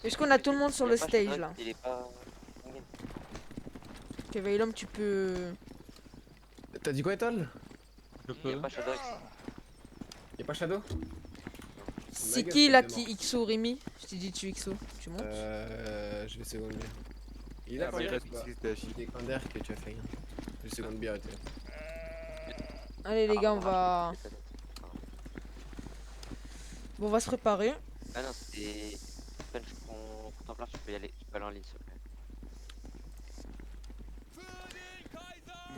Est-ce qu'on a tout le monde sur le stage là? Il est pas. Ok, Veilom, tu peux. T'as dit quoi, Etol? Je Il y a peux. pas Shadow. Y'a pas Shadow? C'est qui là qui XO Rémi? Je t'ai dit tu XO. Tu montes? Je vais seconde bien. Il est là Ah, quand bah, il il reste reste ici, c'était des coins d'air que tu as fait. Je vais seconde bien, arrêtez. Allez les gars, on va. Bon, on va se préparer. Ah non, c'était. Punch contemplain, tu peux y aller. Tu peux aller en ligne, s'il te plaît.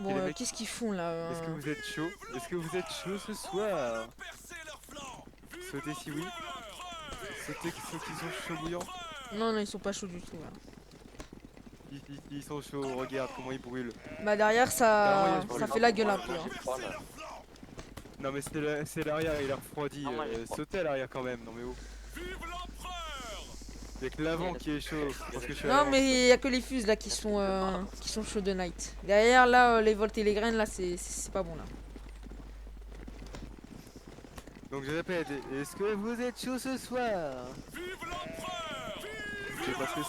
Bon, les mecs, qu'est-ce qu'ils font là Est-ce que vous êtes chaud? Est-ce que vous êtes chaud ce soir? Sautez si oui. Sautez ceux qui sont chauds bouillants. Non, non, ils sont pas chauds du tout là. Ils sont chauds, regarde comment ils brûlent. Bah, derrière, ça Carrément, fait la gueule un peu. Moi, Hein. j'ai froid, là. Non mais c'est l'arrière, il a refroidi. Ah, moi, j'ai froid. Sautez à l'arrière quand même, non mais oh. Y'a que l'avant qui est chaud. Parce que je suis à Non, l'avant. mais il y a que les fuses là qui sont chauds de night. Derrière, là, les volts et les graines, là, c'est pas bon là. Donc je répète, est-ce que vous êtes chaud ce soir? C'est parce que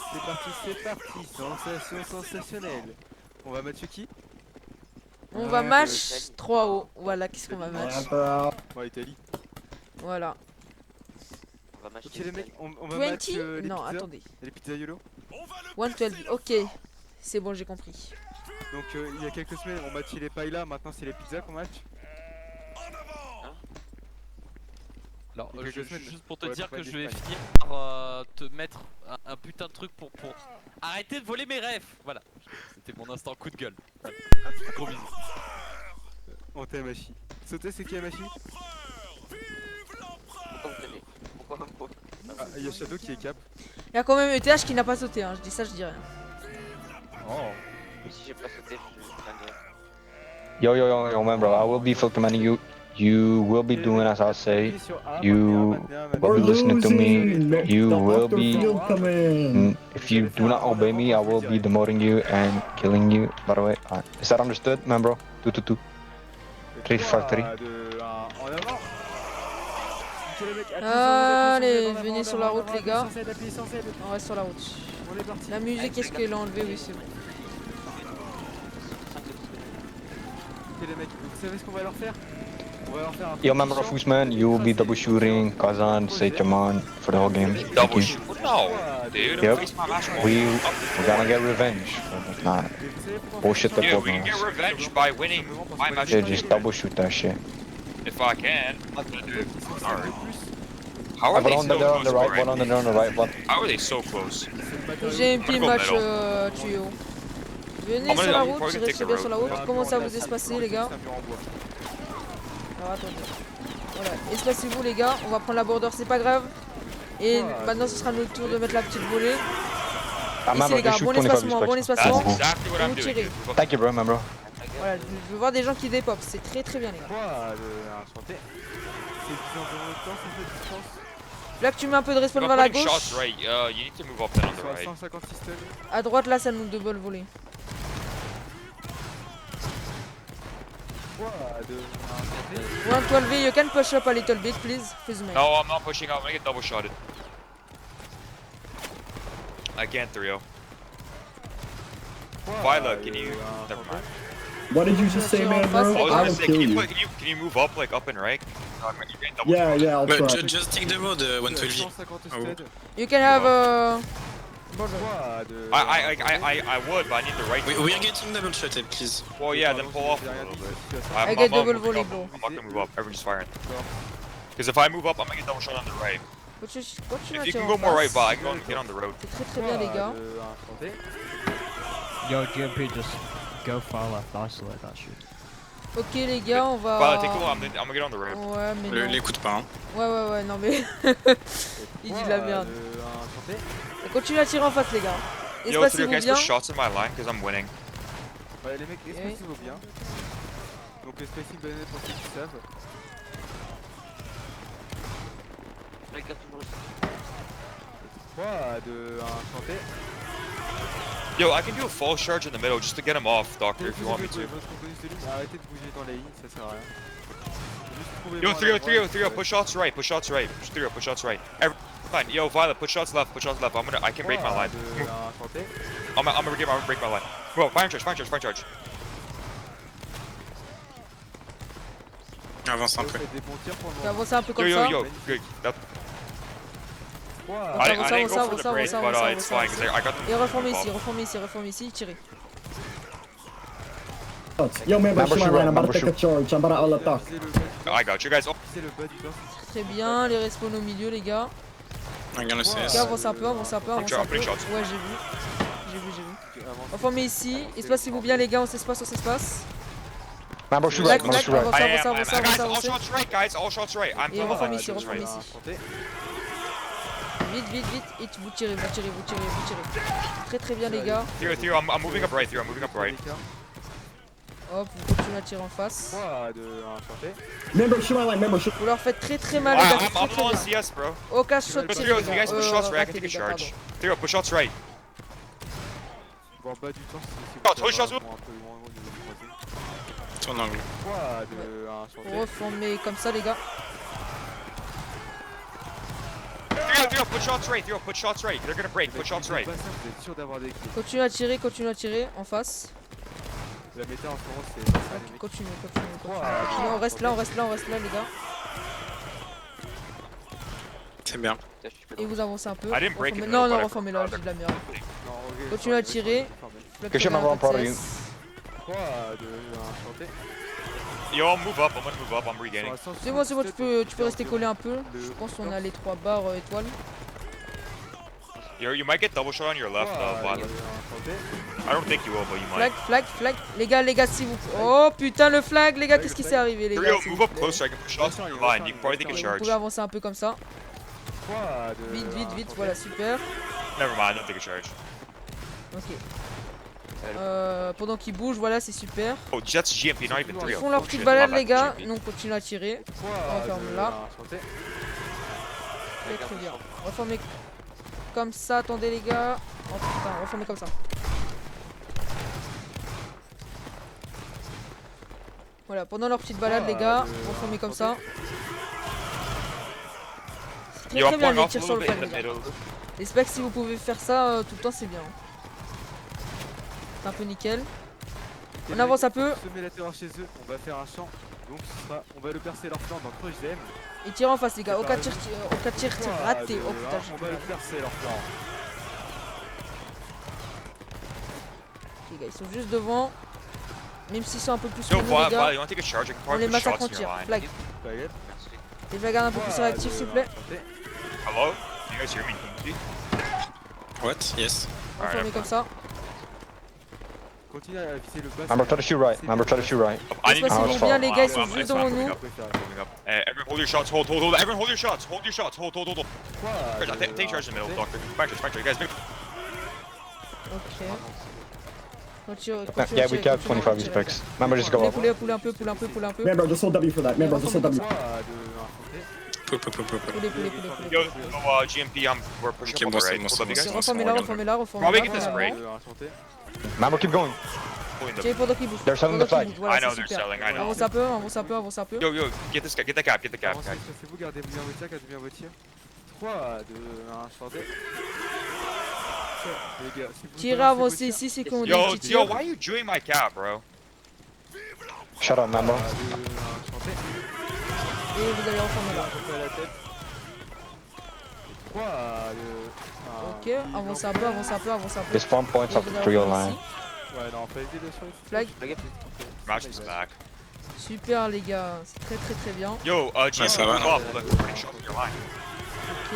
c'est parti, sensation sensationnelle. On va match qui? On va match 3 haut. Voilà, qu'est-ce qu'on va match? Ouais, Italie. Voilà. On va matcher. Ok les mecs, on va 20? match les Non, pizzas. attendez. Les pizzas YOLO. 112. Ok. C'est bon, j'ai compris. Donc il y a quelques semaines on matchait les paillas, maintenant c'est les pizzas qu'on match. Alors, Il y a quelques semaines. juste pour te Ouais, dire pour que pas je vais d'Espagne. finir par te mettre un putain de truc pour arrêter de voler mes rêves. Voilà, c'était mon instant coup de gueule. Voilà. Gros bisous. On t'aime Hachi. Sauter c'est qui Hachi? Pourquoi Ah, il y a Shadow qui est cap. Il y a quand même ETH qui n'a pas sauté. Hein. Je dis ça, je dis rien. Oh. Si j'ai pas sauté, je suis dingue. Yo, remember, I will be filming you. You will be doing as I say. You will be listening to me. You will be. If you do not obey me, I will be demoting you and killing you. By the way, is that understood, man, bro? 222. 353. En avant. Ok, les mecs, appuyez sur Allez, en venez avant, sur la en route, avant, les gars. appuyez sans cède. On reste sur la route. On est parti. La musique, est-ce qu'elle l'a enlevée? Oui, c'est bon. Ok les mecs, vous savez ce qu'on va leur faire? On va leur faire un Yo, member of Usman, you will be double shooting Kazan, Sechaman for the whole game. Thank Double you. shoot? No, dude. Yep. Waste my last one. We're gonna get revenge. Nah, bullshit the Yeah, we can get programs. revenge by winning my match. Yeah, just double shoot that shit. If I can. Alright. How are One they on so the on the close right, one already? on the right, one. How are they so close? J'ai MP go match middle. tuyau. Venez I'm sur gonna- la I'm route, probably gonna restez take bien the sur la road. route. Commencez à vous espacer, les gars. Alors attendez. Voilà, espacez-vous, les gars. On va prendre la border, c'est pas grave. Et maintenant, ce sera notre tour de mettre la petite volée. Ah, Ici, les gars, bon espacement, bon That's espacement. exactly what Et I'm vous doing. tirez. Thank you, bro, man, bro. Voilà, je veux voir des gens qui dépopent. C'est très très bien, les gars. Enchanté. C'est 10 environ de temps, c'est cette distance. Là que tu mets un peu de respawn If vers I'm la putting gauche, shots right, you need to move up then on the right. 156 tonnes. à droite, là, ça nous double voler. Enchanté. 112, you can push up a little bit, please. Please, mate. No, I'm not pushing out. I'm gonna get double shotted. I can't 3-0. Viola, can you? Never mind. What did you just say, man, bro? I was I gonna will say, kill can you, you. put, can you move up like up and right? No, you're getting double Yeah, shotted. yeah, I'll But try. just take the road, 112. 150 Oh. studs. You can have a... Border. I would, but I need the right. We are getting double shotted, please. Well, yeah, then pull off a little bit. I'm get not double moving volley, up. bro. I'm not gonna move up. Everyone's just firing. Because if I move up, I'm gonna get double shot on the right. Continue à If you tirer can en go more right, face. but I can go get on the road. C'est très très bien, les gars. Enchanté. Yo, GMP, just go far left, isolate that shit. Ok, les gars, on va... But take the I'm gonna get on the road. Ouais, mais non. L'écoute pas, hein. Ouais, non, mais... Il dit de la merde. Enchanté. Continue à tirer en face, les gars. Yo, Trio, Espacez-vous can I bien. put shots in my line? Because I'm winning. Ouais, les mecs, espacez-vous bien. Donc le spacing donné pour ceux qui savent. Regarde toujours le 3, 2, 1, enchanté. Yo, I can do a false charge in the middle just to get him off, Doctor, if you want me to. Votre bonus de ligne, arrêtez de bouger dans les lignes, ça sert à rien. Juste Yo, trouvez-moi à la 3-0, 3-0, droite. 3-0, push shots right, push shots right. Push 3-0, push shots right. fine. Yo, Violet, put shots left. Put shots left. I can break my line. I'm gonna break my line. Bro, fire charge. Avance un peu. On va avancer un peu comme ça. Yo. Good. Avance, I didn't go for the break, avance, but avance, it's fine avance. because I got them. Et reformez ici, tirez. Yo, man, Member shoot my shoot line. I'm about to right, take a charge. I'm about to all attack. I got you guys. Oh, Très bien, les respawns au milieu, les gars. I'm gonna say Les gars, avancez un peu, avancez un peu. Put shot. Ouais, j'ai vu. Reformez ici. Espacez-vous bien, les gars, on s'espace. Member shoot right, member Black, shoot right. avancez. guys, all shots right, guys. All shots right. I'm Et coming. reformez ici. Vite. Et vous tirez. Très bien, les gars. Theo, I'm moving up right. Hop, vous continuez à tirer en face. Member, shoot my line. Member, shoot. Vous leur faites très mal, les gars. I'm Très low on bien. CS, bro. Aucun shot But tiré, Theo, les if you gars. guys push shots right, I can Ratez, take a les gars, pardon. charge. Theo, push shots right. Bon, bas du temps, ton angle. Reformez comme ça, les gars. Theo, put shots right. They're gonna break. Put shots right. Vous êtes sûr d'avoir des kills. Continuez à tirer en face. La méta en ce moment, c'est. Continuez. On reste là, les gars. C'est bien. Et vous avancez un peu. I didn't break it, Non, but I- reformez là, j'ai de la merde. Non, ok, Continuez à tirer. Que je m'envoie en parler. 3, 2, 1, chanter. Yo, I'm gonna move up. I'm regaining. C'est bon, tu peux rester collé un peu. Je pense qu'on a les 3 barres étoiles. You might get double shot on your left, Violet. I don't think you will, but you might. Flag. Les gars, si vous. Oh putain, le flag, les gars, qu'est-ce qui s'est arrivé, les gars? Theo, s'il move vous up plaît. close so I can push shots on your line. You can probably take a Vous charge. pouvez avancer un peu comme ça. 3, 2, Vite, voilà, super. Never mind, don't take a charge. Ok. Pendant qu'ils bougent, voilà, c'est super. Oh, Jets GMP, not even Ils 3. font leur petite balade, les gars. Nous, on continue à tirer. On referme là. Très bien. Reformez comme ça, attendez, les gars. Oh putain, reformez comme ça. Voilà, pendant leur petite balade, les gars, reformez comme ça. C'est Yo, très I'm bien pulling les off a tirs sur little le bit in flag, the les gars. middle. Les specs, si vous pouvez faire ça tout le temps, c'est bien. C'est un peu nickel. On avance un peu. Semer la terreur chez eux, on va faire un champ. Donc on va le percer leur flanc dans Crush DM. Et tirez en face, les gars. Aucun tir raté. Oh putain, on va le percer leur flanc. Les gars, ils sont juste devant. Même s'ils sont un peu plus Yo, que nous, les gars. Violet, you wanna take a charge? I can On probably les push massacre shots en on your tir. line. Flag. Baguette. Les flags un peu plus réactifs, s'il vous plaît. Hello? You guys hear me? What? Yes. Reformez comme ça. Continue à viser le bas. Member try to shoot right. Member try to shoot right. I need to Espacez-vous fall. bien, les gars, ils sont I'm juste devant nous. moving up. Everyone hold your shots. Hold. Everyone hold your shots. Hold. Take charge in the middle, Doctor. Back charge. You guys make. Ok. Continue Yeah, à we tirer, kept continuez 25 à tirer. specs. Member just go up. Poulez un peu. Member, just hold W for that. Member, just hold W. Poulez. Yo, GMP, we're pushing Okay, up boss, right. boss, Hold up, you boss. guys. Reformez là. Probably get this break. Member keep going. Pulling Tirez the. pendant qu'ils bougent. They're selling the flag. Voilà, I know c'est they're super. selling. I know. Avance un peu. Yo, get this guy. Get the cap, guys. Vous gardez bien vos tirs, 3, 2, 1, chanter. Les gars, si vous Tirez, avancez ici, c'est qu'on dit Yo, petit Theo, tir. why are you doing my cap, bro? Shut up, Member. 3, 2, 1, chanter. Et vous allez reformer là. On fait la tête. 3, 2, 1. Ok, avancez un peu. There's 1 point Et off vous the allez 3 reformer line. ici. Ouais, non, fais aider sur les Flag. Match is back. Super, les gars, c'est très bien. Yo, GMP, ça va. move up. Look, putting shots on your line. Ok,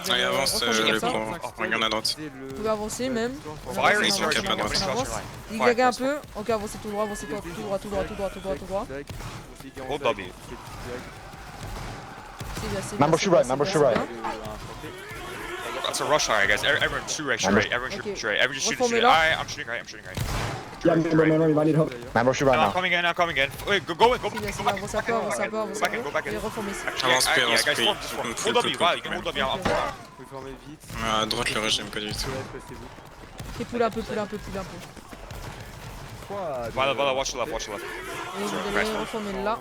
vous Allez, allez avance, reformer je comme le ça. prends. Regarde à droite. Vous pouvez avancer même. Fire Ils is sont charging. capables Putting shots on your line. Zigzag un peu. Ok, avancez tout droit. Tout droit. Hold W. C'est bien. Member shoot right, member shoot right. That's a rush hire, guys. Everyone shoot right, Member- straight. Everyone shoot Okay. straight. Everyone shoot Reformez straight. là. Alright, I'm shooting right. Yeah, member, I need help. Member shoot right I'm now. coming in. Wait, go C'est bien, back. avancez un peu. Go back in. Et reformez ici. Avance, Yeah, avance, guys, oui. form, just form. Full, Hold full, W, full. you can hold W. I'm far. Vous formez vite. À droite, le rush, j'aime pas du tout. Et poule un peu. 3, 2, Violet, watch the left. Et vous allez reformer là.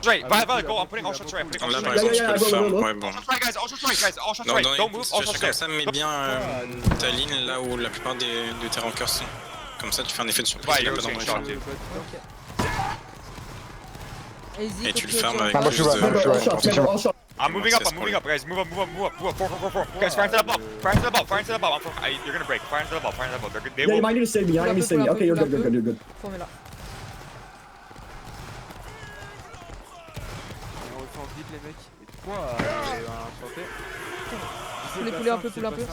Straight, Violet, go. I'm putting all shots right. I'm putting all Là, shots par right. exemple, tu peux le faire. Ouais, bon. All shots right, guys. All shots right, guys. All shots Non, right. dans Don't move. une All situation shots comme right. ça, mets bien ta ligne là où la plupart de tes rankers sont. Comme ça, tu fais un effet de surprise. Ouais, il a you're pas saying d'endroit. shot, dude. Easy, Et tu le continue, fermes avec Member plus shoot right, member Member, all shoot right. shots, member, all shots. I'm moving up, guys. Move up. Four. Guys, fire into the ball. Fire into the ball. You're gonna break. Fire into the ball. They're good. They Yeah, you will. might need to save me. I need to save me. Okay, you're good. You're good. Formez-la. On reprend vite les mecs. Et 3 enchanté. Poulet un peu.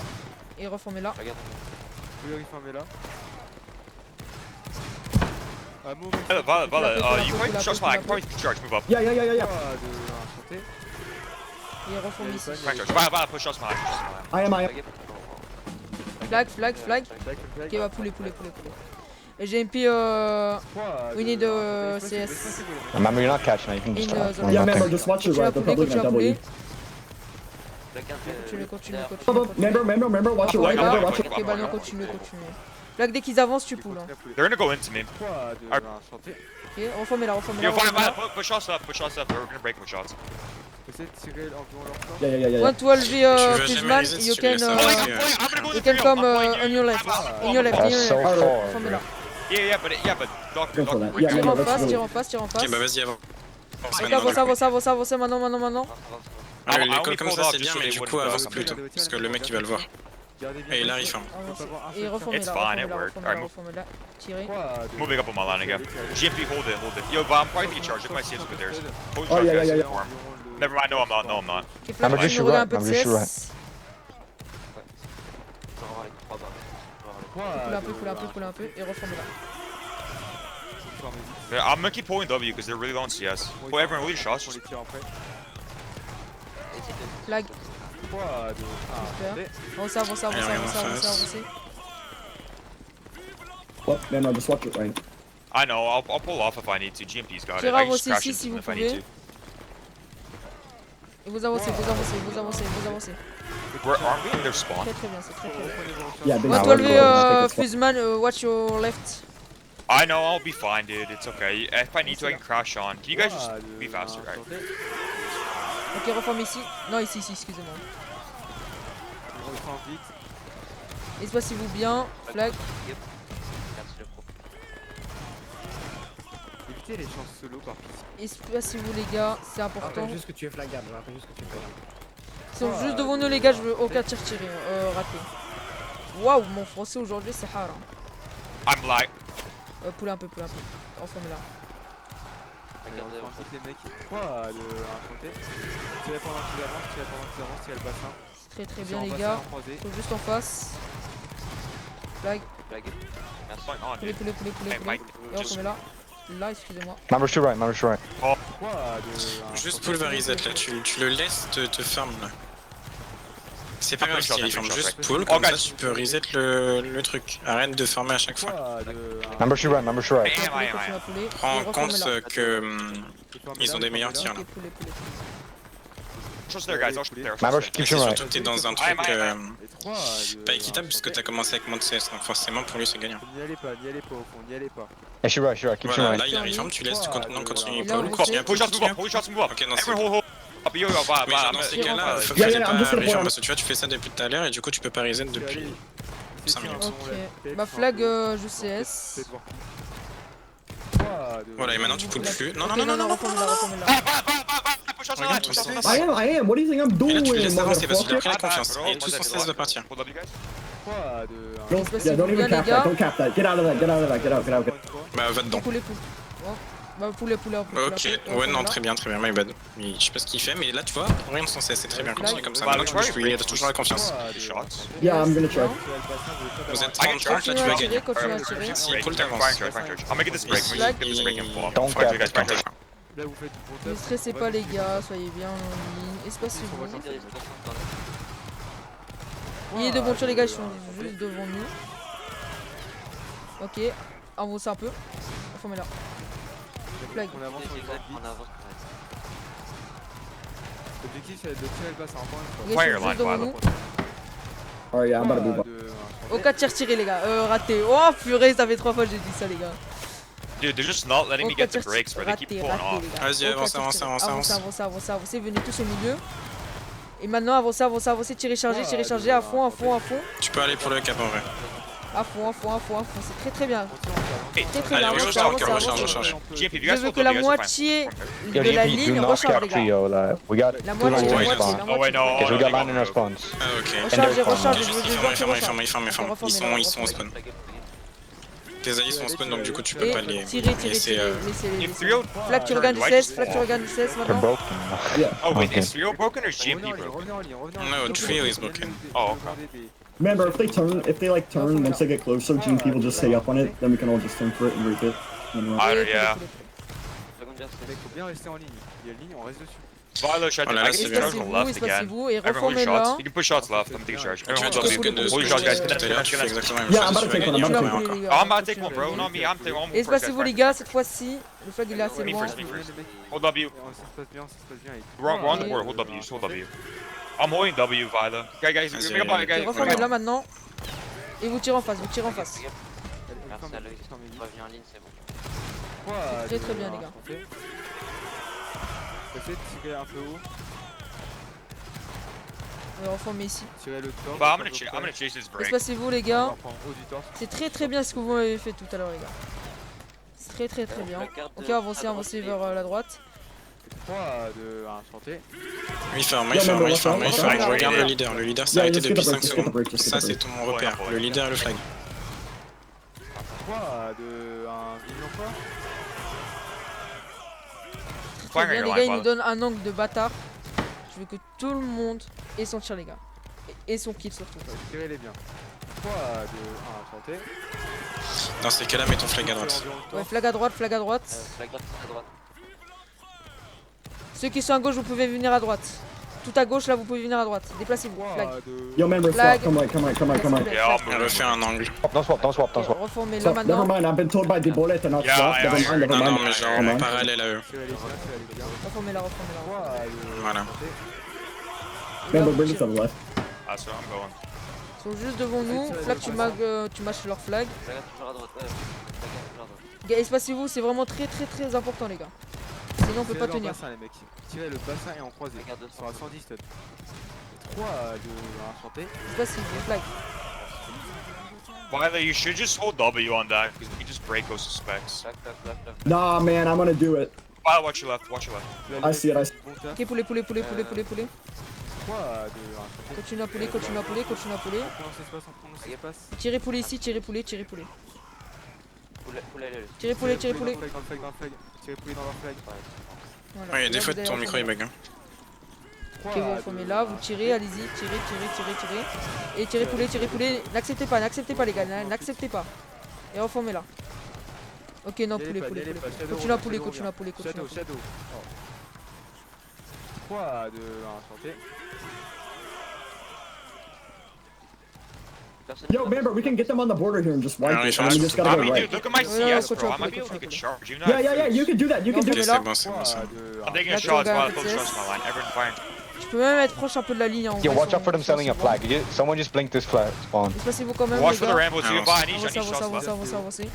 Et reformez-la. Regarde. Poulet reformé là. Ah, move. Violet, you might shots fire. I can probably charge. Move up. Yeah. 3 de enchanté. Et reforme ici. Fire charge. Violet, push shots fire. I am. Flag. Flag. Ok, bah poulet. Et j'ai MP we need CS. Remember, you're not catching it. You can just In, try. Yeah, Okay. member, just watch your right. They're probably gonna double you. Remember, watch your right. Member, watch your Ok, bah non, continue. Flag, dès qu'ils avancent, tu poules. Hein. They're gonna go into me. 3 de enchanté. Ok, reformez-la. Yo, Violet, push shots up. We're gonna break with shots. Essayez de tirer environ leur flanc. Yeah. 112 Tu veux Fizman, jamais réaliser si you tu le laisses can avancer, I'm gonna go you in can the come field. on your left. In your left. That's so far. Reformez-la. Yeah, but Doctor. Go for that. Wait, Yeah, Tire member, en let's face, go. Ok, bah vas-y, avant. Ok, avancez maintenant. L'école comme ça, c'est bien, mais du coup, avance plutôt. Parce que le mec, il va le voir. Gardez bien. Et là, il ferme. Et It's fine, it worked. Alright, reformez-la. Tirez. 3 de Moving up on my line again. GMP, hold it. Yo, but I'm probably taking charge. If my CS with theirs. Hold Oh, charge, yeah, guys. yeah. Form. Never mind. No, I'm not. Ok, Flag, Member, tu just me shoot regardes un right. peu de Member, just shoot right. CS. Poule un peu. Et reformez-la. I'm gonna keep pulling W because they're really low on CS. Pull everyone, hold your shots. On les tire après. Flag. 3 de enchanté. Avancez. Well, member, just watch your right. I know. I'll pull off if I need to. GMP's got it. Tirez I à can vos just crash ici into si them vous if I need pouvez. to. Et vous avancez. Aren't we in their spawn? Très bien, c'est très bien. Yeah, big 112 Fizman, watch your left. I know. I'll be fine, dude. It's okay. If I need to, I can crash on. Can you guys just be faster? Right. Ok, reforme ici. Non, ici, excusez-moi. On reprend vite. Espacez-vous bien. Flag. Merci le pro. Évitez les chances solo par pitié. Espacez-vous les gars, c'est important. Rappelle juste que tu es flaggable. Rappelle juste que tu es flaggable. Ils sont juste devant nous les gars, je veux aucun tir tiré, raté. Waouh, mon français aujourd'hui c'est hard. I'm like. Poulet un peu. Reformez-la. On reprend vite les mecs. 3 de enchanté. Tirez pendant qu'ils avancent, tirez le bassin. Très bien les gars. Faut juste en face. Flag. Flag. Merci. Point on, dude. Poulet. Hey, Mike, Et reformez-la. Là, excusez-moi. Member shoot right. 3 de Juste pulverise là, tu le laisses te ferme là. C'est pas grave s'il ferme, juste pull, comme ça tu peux reset le truc. Arrête de farmer à chaque fois. Member shoot right. Member shoot right. Prends en compte que ils ont des meilleurs tirs là. Trust there, guys. I'll shoot there. Member Et keep c'est shooting right. surtout que t'es dans un truc pas équitable puisque t'as commencé avec moins de CS, donc forcément pour lui c'est gagnant. N'y allez pas au fond, n'y allez pas. Hey, shoot right. Keep shooting Voilà, right. là il arrive ferme, tu laisses, tu continues Là, pull, on continue à Pull pull, shots, move up. Ok, non c'est Everyone hold. mais dans ces cas-là, faut Yeah, que yeah, I'm pas just gonna réforme pull parce que tu vois, tu fais ça depuis tout à l'heure et du coup tu peux pas reset depuis 5 minutes. Ok. Bah flag, je CS. Voilà, et maintenant tu pulls plus. Non, Reformez-la. regarde ton CS. I am. What do you think I'm Et là doing, tu le laisses avancer parce qu'il a pris la motherfucker? confiance et tout son CS va partir. Don't even cap that. Don't cap that. Get out of that. Get out. Bah va dedans. Poulet. Bah poulet. Ok, ouais non très bien, my bad. Je sais pas ce qu'il fait mais là tu vois, regarde son CS, c'est très bien, continue comme ça. Maintenant tu peux jouer, il a toujours la confiance. Yeah, I'm gonna try. Vous êtes 30-30, là tu vas gagner. Continue à tirer. S'il pull t'avances. I'm gonna get this break. Et I'm gonna get this break and pull off. Don't Fuck you cap. guys, back there. Là vous faites du Ne bon stressez pas les gars, soyez bien en ligne. Espacez-vous. Il y a de bons tirs les gars, ils sont juste devant nous. Ok, avancez un peu. Reformez-la. Flag. On avance, on Exact, vite. on avance. L'objectif c'est de tirer le bassin encore une Les fois. gars, ils sont juste devant nous. Alright, yeah, I'm about to move on. Aucun tir tiré les gars, raté. Oh purée, ça fait 3 fois que j'ai dit ça les gars. Dude, they're just not letting me get the breaks, bro. They keep Raté, pulling raté, off. les gars. Vas-y, avance, Aucun avance, tir. avance, avance. Avancez, avancez, avancez. Venez tous au milieu. Et maintenant, avancez, avancez, avancez. Tirez, chargez, à fond, à fond, à fond. Tu peux aller pour le cap en vrai. À fond, à fond, à fond, à fond. C'est très très bien. Hey, Très très Allez, bien. on Avancez, recharge, avancez, on avancez. recharge. GMP, if you Je guys veux hold que la W, you guys are moitié fine. Yo, de la GP, do ligne not recharge, cap les tree, gars. yo. Like, we got La two moitié, lanes la ouais, moitié, spawn. la Oh, wait, moitié. no. Because we got land in our Oh, spawns. Ah, ok. Rechargez, rechargez. Juste, Je veux ils voir ferment, qu'ils ils ferment, ils ferment, ils ferment. Reformez-la, Ils sont spawn. Tes alliés sont spawn, donc du coup, tu peux Et pas les tirez, laisser. laissez-les. If 3-0 Flag, tu regardes du 16, flag, tu regardes du 16 They're maintenant. broken. Oh, wait, Okay. is 3-0 broken or is GMP Revenez en broken? ligne, revenez en ligne. No, trio is broken. Oh, okay. Remember, if they like turn, once they get closer, GMP will just stay up on it, then we can all just turn for it and reap it. Yeah. Mec, faut bien rester en ligne. Il y a une ligne, on reste dessus. Violet, should Oh là I là, can c'est take bien. charge on the left again. Espacez-vous et Everyone hold reformez-la. shots. You can push shots left. I'm taking charge. Tu Everyone vois, hold ce que W. nous Hold your shots, guys. tout à l'heure, tu fais exactement la même Yeah, chose. I'm about to Tu take fais one, I'm gagner about to encore. take Oh, I'm about to take one, bro. Not me. I'm taking one. Espacez-vous les gars, cette fois-ci. Le flag il est assez Me loin. first, me first. Hold W. Ça se passe bien, ça se passe bien. Run or hold W. Just hold W. I'm holding W, Violet. Okay, guys. Vas-y, Make up, allez. guys. Reformez-la maintenant. Et vous tirez en face, vous tirez en face. Merci à Loïc. Reviens en ligne, c'est bon. Très, très bien, les gars. Essayez de tirer un peu haut, On va reformer ici. tirer le torse. But I'm gonna chase this break. Espacez-vous les On gars. va prendre haut du torse. C'est très très bien ce que vous m'avez fait tout à l'heure les gars. C'est très très très bien. Ok, avancez vers la droite. 3, 2, 1, chanter. Il ferme, il ferme, il ferme, il ferme. Je regarde le leader. Le leader s'est Yeah, arrêté just get depuis the 5 break, just get the secondes. break, just get Ça, the c'est break. ton repère. Le leader et le flag. 3, 2, 1, vive l'emploi. Très bien les gars, ils nous donnent un angle de bâtard. Je veux que tout le monde ait son tir les gars. Et son kill surtout. Tirez-les bien. 3, 2, 1, chanter. Dans ces cas-là, mets ton flag à droite. Ouais, flag à droite, flag à droite. Flag à droite. Ceux qui sont à gauche, vous pouvez venir à droite. Tout à gauche là, vous pouvez venir à droite. Déplacez-vous, flag. 3, 2, Yo, member, Flag. stop. Come right, come right, come right, come right. Yeah, I'm On moving. refait un angle. Don't swap, don't swap, don't swap. Reformez là Stop. Never maintenant. mind, I've been told by the bullet to not Yeah, swap. yeah, Never yeah. mind, never Non, mind. non, mais genre Never en mind. parallèle à eux. tirez-les bien, tirez-les bien. Reformez-la, reformez-la. 3, 2, 1, Voilà. chanter. Member, bring it to the left. That's where I'm going. Ils sont juste devant nous. Flag, tu mâches leur flag. Flag toujours à droite. Flag toujours à droite. Gars, espacez-vous, c'est vraiment très très très important les gars. Sinon on peut pas Tirez tenir. dans le bassin, les mecs. Tirez le bassin et en croisé. Regarde Ils sont à 110 stun. 3, 2, 1, chanter. Espacez-vous, flag. Violet, you should just hold W on that because we can just break those suspects. Flag. Nah, man, I'm gonna do it. Violet, watch your left. Watch your left. I see it, I see it. Bon taf. Ok, poulet. 3, 2, 1, chanter. Continue à pouler. On prononce l'espace, on prononce l'espace. Tirez poulet ici, tirez poulet. Poulet. Tirez poulet. Dans le flag, dans le flag. Tirez poulet dans leur flag. Voilà. Ouais, il y a des Là, fois vous allez ton micro il reformer. bug. Hein. 3, Ok, vous reformez là, vous tirez, allez-y, tirez. Et tirez poulet. N'acceptez pas les gars, n'acceptez pas. Et reformez là. Ok, non, poulet. Continue à poulet. Shadow. 3, 2, 1, chanter. Yo, member, we can get them on the border here and just wipe Ah, it. ils And we font just tout. gotta I go mean, right. dude, look at my Yeah, CS, coach bro. up, I might be coach able to up, get coach charged. You know Yeah, that? you can do that. You can do Ok, that. c'est bon, c'est bon. 3, c'est bon. 2, 1. I'm taking Là, a tu shot, regardes Violet. Close CS. shots to my line. Everyone fire. Je peux même être proche un peu de la ligne en Yo, vrai, watch sans- out for them sans selling a se flag. voir. Someone just blinked this flag spawn. Espacez-vous quand même Watch les for the gars. Rambo. See Ah, you buy. I need Avancez. shots left.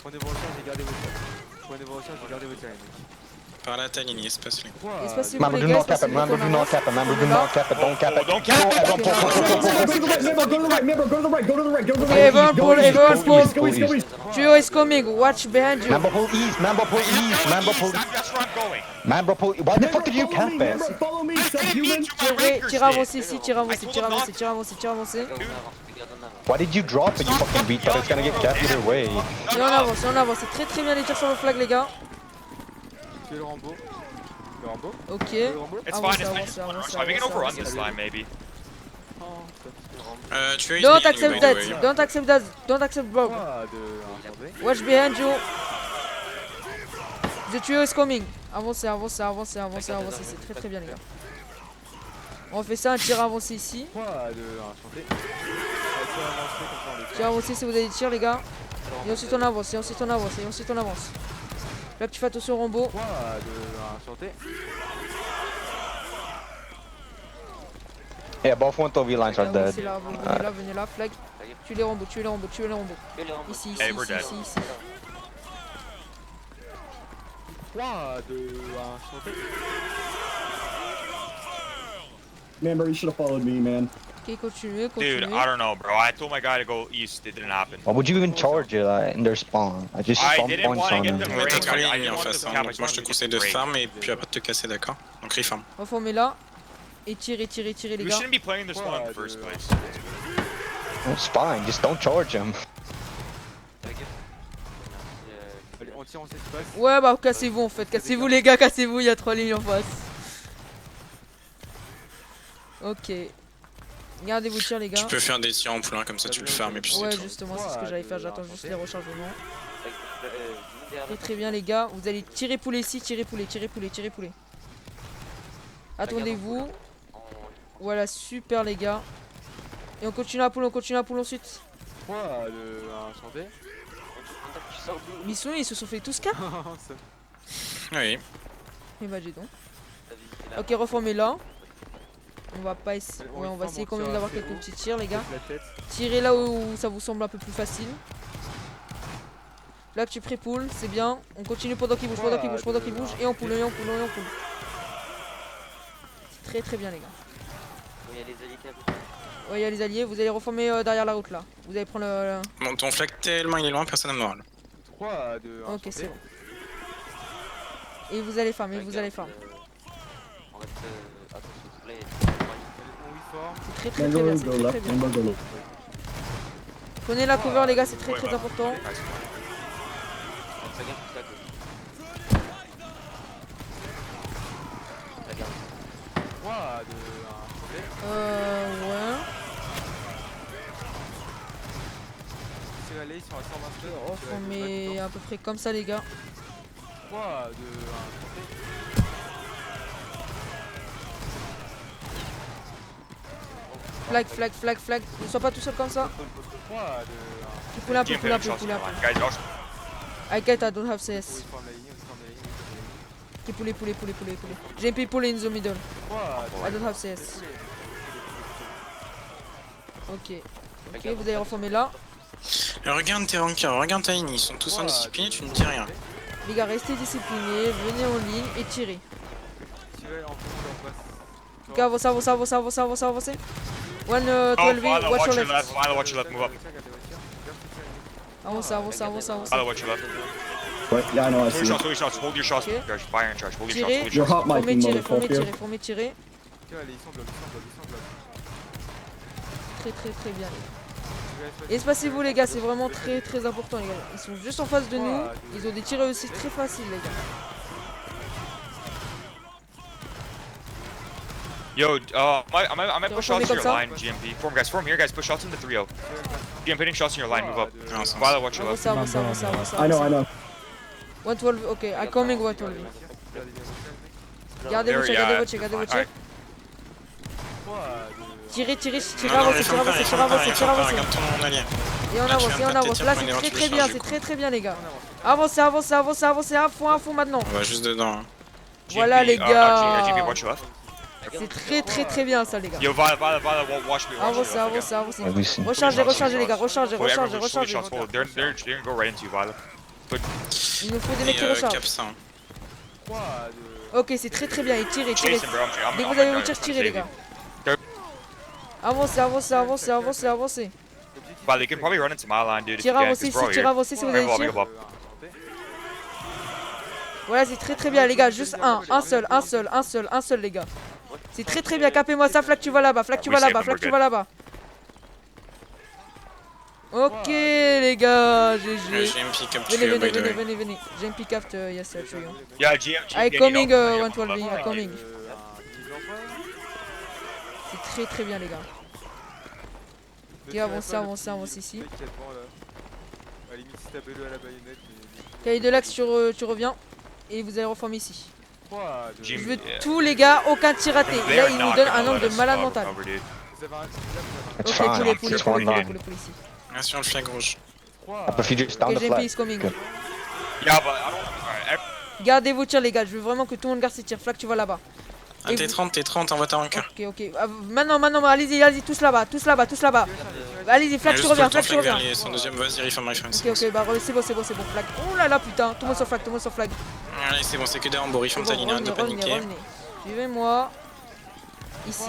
Prenez vos recherches et gardez vos tirs. Prenez vos recherches et gardez vos tirs, les mecs. Par là, ta ligne, espace-les. 3, Espacez-vous Remember, les do gars, not cap it. espacez-vous Remember, do qu'on not avance. cap it. Remember, do On est là. not cap it. Don't cap it. Don't cap it. Everyone pull, pull, pull, pull, pull, pull, pull. Member, go to the right. Member, go to the right. Go to the right. Go to the Okay, right. everyone Go pull, east, everyone go pull. east, go east, go east. Trio is coming, watch behind you. Member pull east. Member pull east. Member pull. That's where I'm going. Member pull. Why the fuck did you Follow camp me, it? member, follow me, I didn't subhuman. mean to. My Rangers Tire did. avancé ici, tire avancé. Regarde, on avance. Dude. Why did you drop it, you fucking retard? It's gonna get capped either way. Et on avance, c'est très très bien les tirs sur le flag les gars. Tuez le Rambo. Le Rambo. Ok. Le Rambo. It's Avance, fine. It's avance, fine. avance, Just we can avance, overrun avance. this line, maybe. Oh, stop. Tu as Don't accept that, don't accept bro. 3, 2, 1, chanter. Watch behind you. The trio is coming. Avancez, c'est très très bien les gars. On fait ça, un tir avancé ici. 3, 2, 1, chanter. Tir avancé si vous avez des tirs les gars. Et ensuite on avance. Là tu fais attention au Rambo. 3, 2, 1, chanter. Yeah, both 1-3 lines are dead. Avancez là, venez là, flag. Tuez les Rambo. Ici. Hey, we're dead. Ici. 3, 2, 1, chanter. Man, bro, you should have followed me, man. Ok, continuez, Dude, continuez. I don't know, bro. I told my guy to go east. It didn't happen. Why would you even charge it in their spawn? I just I spawned didn't points want to on get them. them Mais t'as ring. 3 I lignes didn't en want face, to hein, cap. I donc just moi je te wanted to conseille get de the ring. farm et puis après de te casser, d'accord? Donc refarm. Reformez là. Et tirez, tirez, tirez les We gars. shouldn't be playing this one in the first place. It's fine, just don't charge him. Allez, on tire en cet espace. Ouais, bah cassez-vous en fait. Cassez-vous les gars, cassez-vous. Il y a 3 lignes en face. Ok. Gardez vos tirs les gars. Tu peux faire des tirs en poulain comme ça tu le farm et puis c'est Ouais, tout. justement, c'est ce que j'allais faire. J'attends juste les rechargements. Très très bien les gars. Vous allez tirer poulet ici, tirer poulet, tirer poulet, tirer poulet. Attendez-vous. Voilà, super les gars. Et on continue à poule ensuite. 3, 2, 1, chanter. Mission, ils se sont fait tous cas. Oui. Et bah j'ai donc. Ok, reformez là. On va pas essayer. Ouais, on va essayer quand même d'avoir quelques petits tirs les gars. Tirez là où ça vous semble un peu plus facile. Là tu pré-poule, c'est bien. On continue pendant qu'il bouge, pendant qu'il bouge, pendant qu'il bouge. Et on poule, et on poule, et on poule. C'est très très bien les gars. Il y a les alliés qui arrivent. Ouais, il y a les alliés, vous allez reformer derrière la route là. Vous allez prendre le... Bon, ton flag tellement il est loin, personne n'a moral. 3, 2, 1, Ok, c'est bon. Et vous allez farmer, vous allez farmer. On reste attention au soleil. C'est très très très bien, c'est très très bien. Prenez la cover les gars, c'est très très important. Ouais. Reformer à peu près comme ça les gars. 3, 2, 1, Flag, flag, flag, flag. Ne sois pas tout seul comme ça. 3, 2, 1. Tu poules un peu, poule un peu, poule un peu. I get, I don't have CS. Ok, poulet, poulet, poulet, poulet, poulet. JMP pull in the middle. I don't have CS. Ok. Ok, vous allez reformer là. Regarde tes rankers, regarde ta ligne, ils sont tous indisciplinés, tu ne dis rien. Les gars, restez disciplinés, venez en ligne et tirez. Ok, avancez, avancez, avancez, avancez, avancez, avancez. One 12V, watch your left. Watch your left, move up. Avancez, avancez, avancez, avancez. Watch your left. But yeah, I know I see. Hold your shots, hold your shots, guys. Fire and charge, hold your shots, Tirez, hold your You're hot formez, micing, tirez, formez, motherfucker. tirez, formez, tirez. Allez, ils sont bloqués, ils sont bloqués, ils sont bloqués. Très très très bien les gars. Espacez-vous les gars, c'est vraiment très très important les gars. Ils sont juste en face de nous, ils ont des tirs aussi très faciles les gars. Yo, I might push shots in your comme ça. line, GMP. Form guys, form here guys, push shots in the 3-0. GMP hitting shots in your line, move up. Violet, watch your left. Avancez, avancez, avancez, avancez. I know. 112, ok, I'm coming 112. Gardez vos tirs, gardez vos tirs, gardez vos tirs. Tirez, tirez, tirez, avancez, tirez, avancez, tirez, avancez, tirez, avancez. Regarde ton allié. Et on avance, et on avance. Là c'est très très bien, c'est très très bien les gars. Avancez, avancez, avancez, avancez à fond maintenant. On va juste dedans. Voilà les gars. GMP, watch your left. C'est très très très bien ça les gars. Yo, Violet, watch me. Avancez, avancez, avancez. Ouais, oui, c'est- Rechargez, rechargez les gars, rechargez, Wait, rechargez, everyone, shoot rechargez. shots, hold. They're gonna go right into you, Violet. Il nous faut des Et mecs qui rechargent. cap ça. 3, 2, Ok, c'est très très bien, et tirez, tirez. Chase him, bro. Dès que vous avez vos tirs, tirez les gars. Avancez, avancez, avancez, avancez, avancez. Violet, you can probably run into my line, dude. if you Tirez, can, avancez 'cause we're all ici, tirez, here. avancez si vous avez Big up, des big tirs. up. Voilà, c'est très très bien les gars, juste un seul, un seul, un seul, un seul les gars. C'est très très bien, capez-moi ça, flag tu vas là-bas, flag tu vas là-bas, flag tu vas là-bas. Ok les gars, GG. GMP cap Venez, tué, venez, by the venez, way. venez, venez. GMP capt, yes, I'll show you. Yeah, GMP. I coming 112, I coming. C'est très très bien les gars. Ok, avancez, avancez, avancez ici. Ok, de l'axe, tu reviens. Et vous allez reformer ici. Je veux tous les gars, aucun tir raté. Là, il nous donne un nombre de malade mental. It's Ok, fine. poulet, poulet, It's poulet, one poulet, line. poulet, poulet ici. Bien sûr, le flag rouge. If you just down Ok, the GMP flag. is coming. Good. Yeah, but I don't. Alright, Gardez vos tirs les gars, je veux vraiment que tout le monde garde ses tirs. Flag, tu vas là-bas. Ah, t'es 30, envoie ta rancœur. Ok, ok. Maintenant, allez-y, allez-y, tous là-bas, tous là-bas, tous là-bas. Allez-y, flag, tu Juste reviens, tout le flag, tu temps reviens. vers son deuxième, vas-y, reform, reform. Ok, ok, bah c'est bon, flag. Oh là là, putain, tout le monde sur flag, tout le monde sur flag. Allez, c'est bon, c'est que des Rambo, reform ta ligne, Revenez, de paniquer. revenez. Suivez-moi. Ici.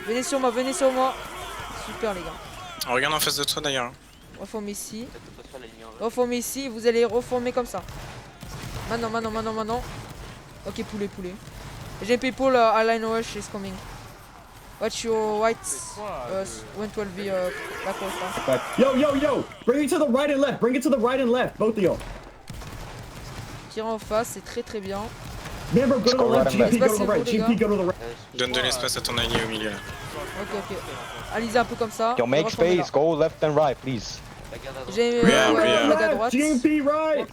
Venez sur moi. Super, les gars. Regarde en face de toi d'ailleurs. Reforme ici. Peut-être pas la ligne en Reforme ici, vous allez reformer comme ça. Maintenant. Ok, poulet. J'ai people a line rush is coming. Watch your white 112B back Back. Yo! Bring it to the right and left. Bring it to the right and left. Both of y'all. Tirez en face, c'est très bien. Remember, go to the left. GP, go to the right. GP, go to the right. Donne de l'espace à ton allié au milieu là. Ok. Allez-y un peu comme ça. Yo, make Reformez là. space, go left and right, please. La garde à droite. J'ai Regarde. flag à droite. GP, right.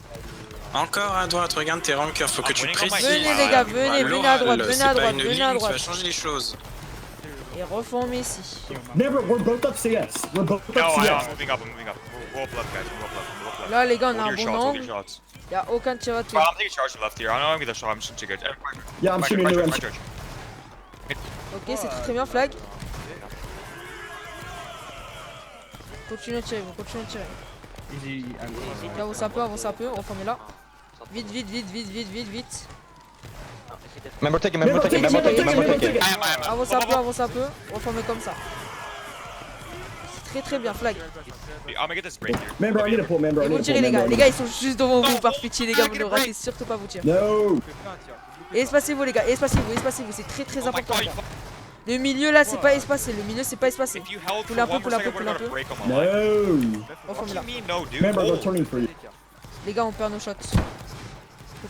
Encore à droite, regarde tes rankers, faut que tu précises. Venez les gars, venez à droite, C'est pas une venez ligne, à tu droite. vas changer les choses. Et reformez ici. Remember, we're both up CS. We're both up No, I'm CS. moving up. We're up left, guys. We're up left. Là les gars, on a un Hold your bon shots, hold your angle. shots. Y'a aucun tir à Well, tuer. I'm taking charge left here. I know I'm gonna shot. I'm shooting good. Yeah, I'm shooting you. Charge. Ok, c'est très bien, flag. Continuez à tirer. Easy and Avance un peu, reformez là. Vite. Remember take it. Avance un peu, reformez comme ça. C'est très bien, flag. I'm gonna get this break here. Remember, I need a pull. Remember, I Et need vous a tirez pull. les gars, Remember, I ils sont juste devant vous, par pitié les gars, vous ne ratez surtout pas vos tirs. No. Et espacez-vous les gars, espacez-vous, c'est très important les gars. Le milieu là c'est pas espacé, If you held Pull for un peu, 1 pull un peu, second, we're pull un gonna peu. break them all. No. What Reformez do là. you mean no, dude? Remember, they're Hold. turning for you. Les gars on perd nos shots.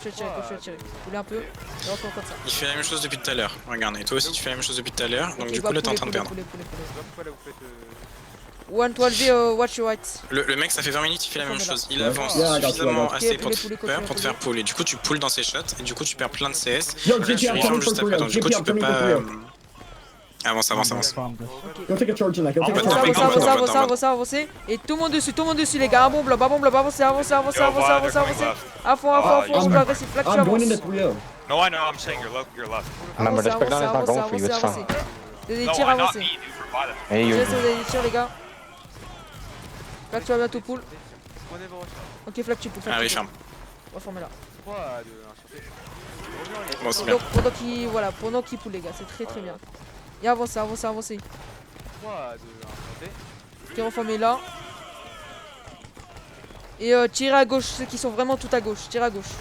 Continuez à tirer. Pullez un peu, et reformez comme ça. Il fait la même chose depuis tout à l'heure. Regarde, et toi aussi tu fais la même chose depuis tout à l'heure. Donc du coup là t'es en train de perdre. 112 watch your right. Le mec ça fait 20 minutes il fait la même chose. Il Ouais. avance Yeah, I got you, suffisamment I got you. assez Ok, pour te faire pull. Et du coup tu pulls dans ses shots et du coup tu perds plein de CS. Yo, Là GP, tu I'm reform turning juste for après. 3. Donc du coup GP, tu I'm peux turning pas... for 3. Avance. farm this. Go take a charge in that. Go take a charge in Avance, that. Avancez. Et tout le monde dessus les gars, un bon blob, avancez. Yo, Vlad, they're coming left. À fond, agressif, flag, tu I'm going avances. into 3-0. No, I know. I'm saying you're left. Remember, this breakdown is not going for you, it's fine. Des No, tirs not avancés. me, dude. For Vlad. Hey, you. Vous avez des tirs les gars. Flag, tu vas bientôt pull. Ok, flag, tu pull. Ah oui, ferme. Reformez là. Bon c'est bien. Pendant qu'il pull les gars, c'est très bien. Et avancez. Ok, reformez là. Et tirez à gauche, ceux qui sont vraiment tout à gauche, tirez à gauche.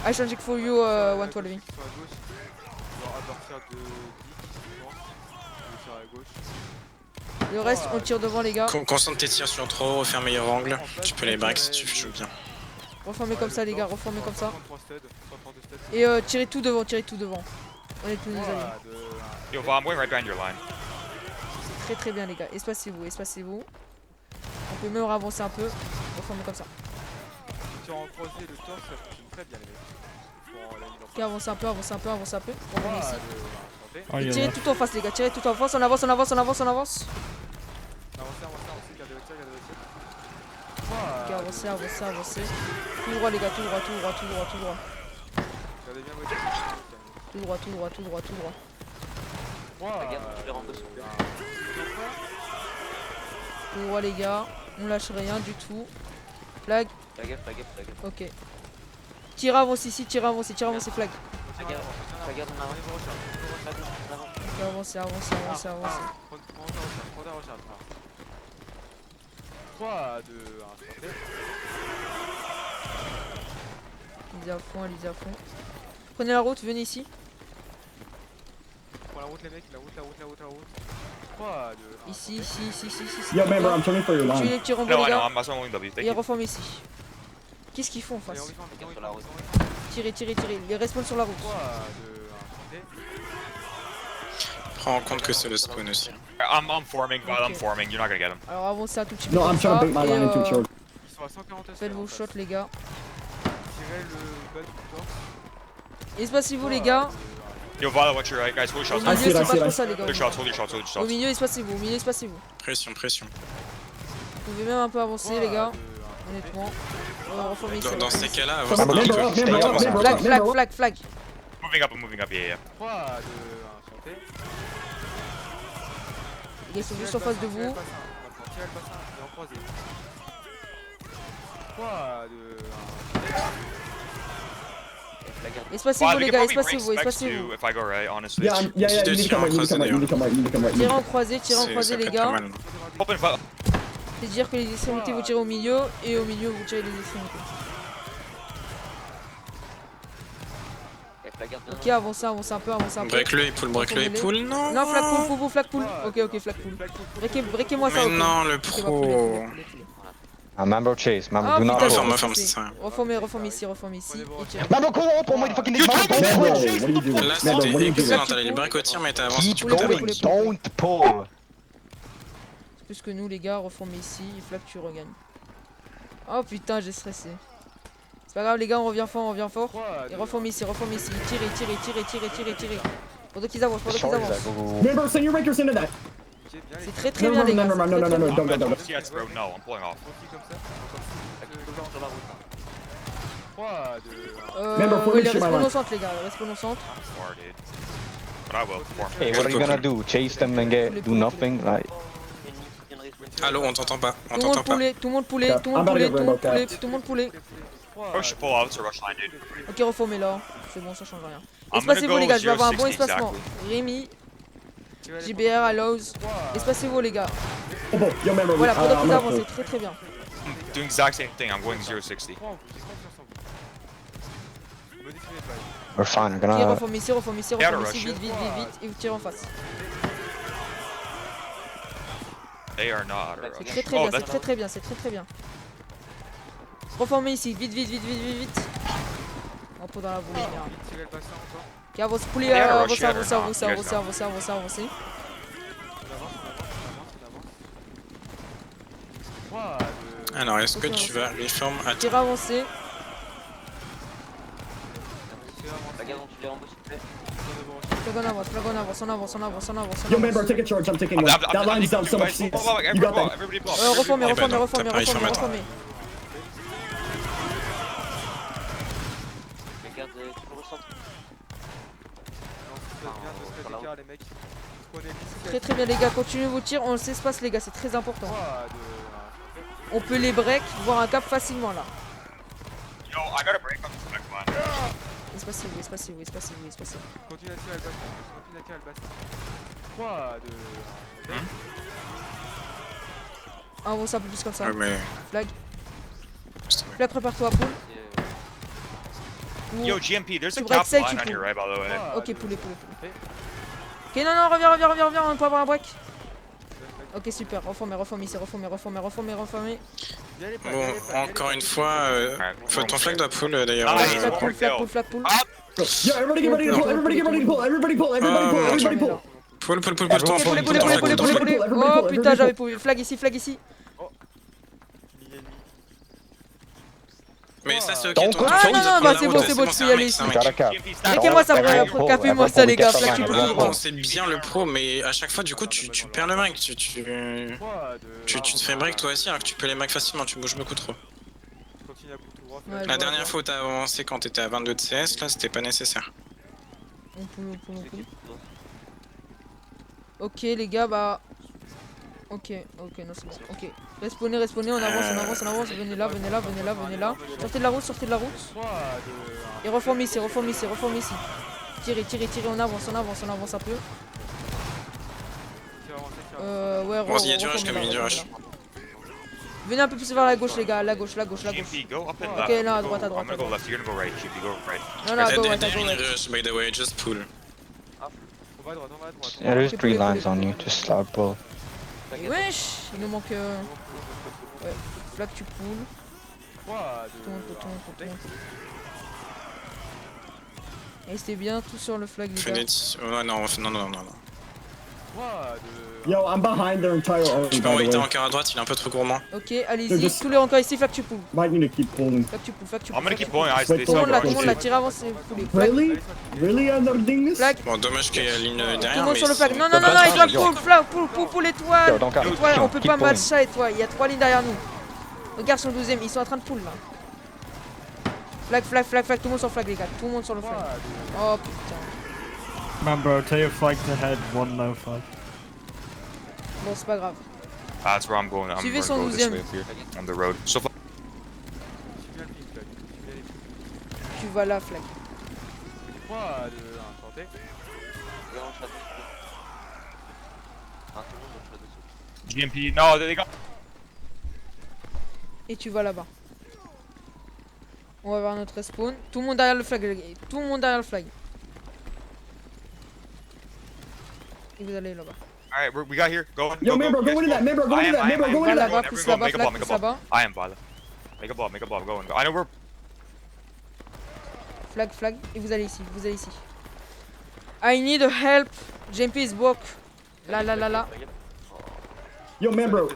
I changing for you 112. Le reste, on tire devant les gars. Concentre tes tirs sur trop, refais un meilleur angle. Tu peux les breaks si tu joues bien. Reformez comme ça les gars, reformez comme ça. Et tirez tout devant. On est tous nos alliés. Yo, Vlad, I'm going right behind your line. C'est très bien les gars, espacez-vous. On peut même avancer un peu. Reformez comme ça. Ok, avancez un peu. On remet ici. Oh, Et you're tirez left. tout en face les gars, tirez tout en face, on avance. Ok, avancez. Tout droit les gars, tout droit. La garde, je les rends dessus. Tout droit les gars, on lâche rien du tout. Flag, La gaffe. ok. Tire avancez, flag. La garde en avant. Ok, avancez. Allez à fond. Prenez la route, venez ici. Ici. Yo, remember, I'm turning for your Tuez line. les petits robots No, les I know. gars. I'm also only W. Thank Et you. reforme ici. Qu'est-ce qu'ils font en face? Garde sur la route. Tirez. Les respawn sur la route. Prends en compte que c'est le spawn aussi. I'm forming, Vlad. I'm Ok. forming. You're not gonna get him. Alors avancez un tout petit peu. No, I'm comme trying to ça, bait my et, line into a charge. faites vos shots les gars. Espacez-vous les gars. Yo, Vlad, watch your right, guys. Hold your Au shots. milieu, I see it, c'est I pas see it, trop I ça les gars. Hold your shots. Hold your Au shots. milieu, espacez-vous. Pression. Vous pouvez même un peu avancer les gars. Honnêtement. Reformez ici. Dans ces cas-là, avance. Remember up, remember up. Flag. I'm moving up, yeah. Les gars, ils sont juste en face de vous. Tirez le bassin, et en croisé. 3, 2, 1. Espacez-vous les gars, espacez-vous, espacez-vous. If I go right, honestly. Yeah, yeah, you need to come right, you need to come right, you need to come right, you need to come right. Tirez en croisé les gars. Open fire. C'est-à-dire que les extrémités vous tirez au milieu et au milieu vous tirez les extrémités. Ok, avancez un peu, avancez un peu. Break le épaule, non. Non, flag pull, flag pull. Ok, flag pull. Breakez-moi ça. Mais non, le pro. Mambo chase, Mambo, Ah do not putain, hold. Reforme, c'est ça. Reformez ici, et tirez. Mambo, go up, oh my fucking Mando, what are you doing? Là, Mando, what are c'était you doing? excellent, t'allais le break au tir, mais t'as avancé, Keep tu peux going, don't pull. C'est plus que nous les gars, reformez ici, et flag tu regagnes. Oh putain, j'ai stressé. C'est pas grave les gars, on revient fort. Et reformez ici, tirez. Pendant qu'ils avancent, Remember, send your rakers into that. C'est très bien les gars. No, don't go. CS, bro, no, I'm pulling off. Remember, fully shoot my Restons line. au centre les gars, restons au centre. Far, dude. But I will. Far. Hey, what are you gonna do? Chase them and do nothing? Like, Allô, on t'entend pas, Tout le monde poulet. Push, pull out, it's a rush line, dude. Ok, reformez là. C'est bon, ça change rien. I'm gonna Espacez-vous go les gars, je vais avoir un bon 0-60 espacement. Rémi, JBR, Allows. Espacez-vous les gars. Oh, yo, remember, Voilà, pendant I'm qu'ils gonna avancent, pull. c'est très bien. I'm doing exact same thing, I'm going 0-60. we're fine, I'm Ok, gonna. reformez ici, vite, et vous tirez en face. They are not a C'est rush. très Oh, bien, that's c'est très bien. Reformez ici, vite. On peut dans la volée, merde. Tirez le bassin encore. Ok, avance, poulet, Yeah, avancez. On avance. Alors, est-ce que tu vas reform à Tirez avancé. La garde, tu les rembourses, s'il te plaît. Flag on avance. Yo, remember, take a charge, I'm taking one. That line's down so much seats. You got that. Everybody blow. Reformez. Eh ben non, t'as pas réformé, attends. La garde, toujours au centre. Les mecs. Prenez Très bien les gars, continuez vos tirs, on s'espace les gars, c'est très important. On peut les break, voir un cap facilement là. Yo, I gotta break up. Come on. Espacez-vous. Continue à tirer le bassin. 3, 2, 1. Avance un peu plus comme ça. Ouais, mais. Flag, prépare-toi à pull. Yo, GMP, there's a Tu break cap sec, line tu on pull. your right, by the way. Ok, poulet. Ok, non, reviens, on peut avoir un break. Ok, super, reformez ici. Bon, encore une fois, faut ton flag doit pull d'ailleurs. Ah, Flag pull. Yo, everybody get ready to pull. Everybody pull. Pull, Poulet. Oh putain, j'avais poulet. Flag ici. Mais ça, c'est ok. Donc, toi, ah, tu non, prends bah, la c'est route, bon, tu peux c'est y un aller mec, c'est un you mec. got a cap. Breakez-moi ça, capez-moi ça les gars. Flag, tu peux tout droit. Bon, c'est bien le pro, mais à chaque fois, du coup, tu perds le break. Tu te fais break toi aussi, alors que tu peux les mag facilement, tu bouges beaucoup trop. Continue à pull tout droit. Ouais, La dernière fois où t'as avancé quand t'étais à 22 de CS, là, c'était pas nécessaire. On pull. Ok les gars, bah... Ok, non c'est bon, ok. Respawnez, on avance, venez là. Sortez de la route. 3, 2, 1. Et reformez ici. Tirez, on avance un peu. Ouais, Bon, il y a du rush comme il y a du rush. Venez un peu plus vers la gauche les gars, la gauche. GMP, go up and Ok, left. là à droite. I'm gonna go left, you're gonna go right. GMP, go right. Non, à gauche. Rush, by the way, just pull. On va à droite. Yeah, there's 3 lines on you, just slap pull. Wesh, il nous manque... Ouais, flag tu pull. 3, 2, 1. Et c'était bien tout sur le flag les Fais gars. des oh, non. 3, 2, Yo, I'm behind their entire army, Tu peux by envoyer the ta way. encore à droite, il est un peu trop gourmand. Ok, allez-y, tous les encore ici, flag tu pull. Might need to keep pulling. Flag tu pull. I'm gonna keep pulling eyes. Wait, They Tout le still monde go là, right. tire avance et pullez. Flag, Really? I'm not doing this? flag. Bon, dommage qu'il y a la ligne Tout le derrière, monde mais. sur le flag. Non, Yo, il doit yo. pull l'étoile. Yo, don't cap. Étoile, on peut Keep pas match pulling. ça étoile, il y a 3 lignes derrière nous. Regarde son 12ème, ils sont en train de pull là. Flag, tout le monde sur le flag les gars, tout le monde sur le flag. Oh putain. Man, bro, tell your flag to head 105. Bon, c'est pas grave. That's where I'm going. I'm Suivez gonna son go this 12e. way up here on the road. So far. Suis bien le ping flag. Suis bien les pings. Tu vas là, Flag. 3, 2, 1, tentez. Viens, on shot dessus. Ah, tout le monde on shot dessus. GMP. No, they got. Et tu vas là-bas. On va voir notre respawn. Tout le monde derrière le flag, les gars. Tout le monde derrière le flag. Et vous allez là-bas. Alright, we got here. Go. Yo, Membro, go into that. Membro, go into that. Membro, go Va into that. là-bas, pousse là-bas, Flag, pousse là-bas. I am Violet. Make a blob, go. I know we're. Flag, flag. Et vous allez ici, vous allez ici. I need help. JMP is broke. Là. Yo, Membro.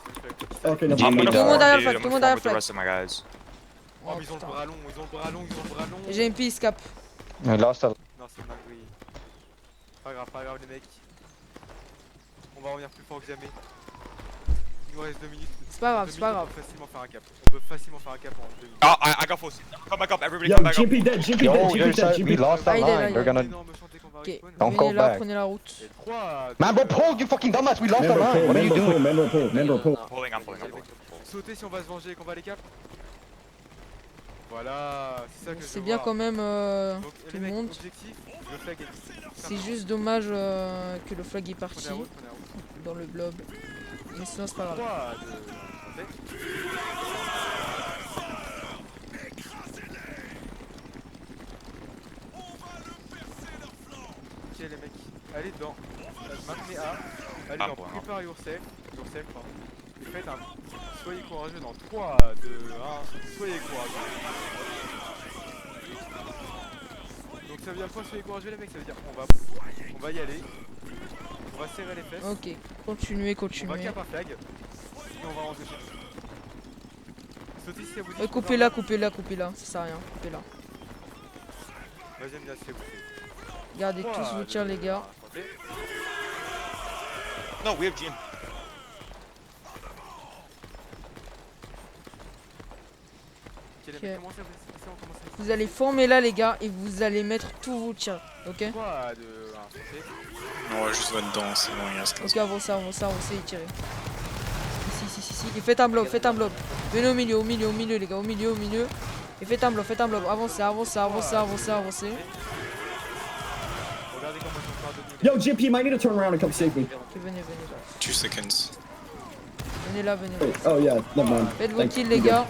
Okay, no I'm problem. gonna Tout le monde derrière le forward, flag, dude. tout le I'm monde gonna derrière forward the le rest of my guys. Oh, mais ils ont le bras long, ils ont le bras long, ils ont le bras long. JMP escape. We lost a. Non, c'est une dinguerie. Pas grave, les mecs. On va revenir plus fort que jamais. Il nous reste 2 minutes. C'est pas grave, c'est pas grave. On peut facilement faire un cap. On peut facilement faire un cap en 2 minutes. I got full. Come back up, everybody Yo, come back up. GP dead, GP Yo, dead, GP there's dead, we GP. lost that Ah, il est là, line. il est They're là. gonna. Énorme chanter qu'on va Ok, respawn. Don't go venez là, back. prenez la route. Et 3, Mambo, pull, you fucking dumbass. We lost that Membro line. pull, What are you Membro pull, doing? Membro pull, Membro pull. I'm pulling. Sauter si on va se venger et qu'on va les cap. Voilà, c'est ça que je C'est veux bien voir. quand même Donc, tout les le mecs, monde. objectif, le flag est... C'est juste dommage que le flag est Prenez parti la route, prenez la route. dans le blob. Mais sinon c'est pas grave. 3, 2, 1, tentez. Ok les mecs, allez dedans, maintenez A, allez Ah, dans bon, prepare yourself, pardon. Et faites un, soyez courageux dans 3, 2, 1, soyez courageux. Donc ça veut dire quoi soyez courageux les mecs? Ça veut dire on va y aller, on va serrer les fesses, Ok, continuez, on va continuez. cap un flag, et on va rentrer chez nous. Sautez si ça vous dit. Coupez-la, coupez-la, coupez-la, ça sert à rien, coupez-la. Vas-y Amina, c'est vous. Gardez tous vos tirs les gars. No, we have GM. Ok les mecs, commencez à vous on commence à Vous allez former là les gars et vous allez mettre tous vos tirs, ok? 3, 2, 1, foncez. On va juste voter dedans, c'est bon, il reste 15. Ok, avancez et tirez. Ici. Et faites un blob, Venez au milieu les gars, au milieu. Et faites un blob, avancez. Regardez comment je vais faire de Yo, GP, you might need to turn around and come save me. Ok, venez. 2 seconds. Venez là. Oh, yeah, never mind. Faites vos Thanks. kills les gars.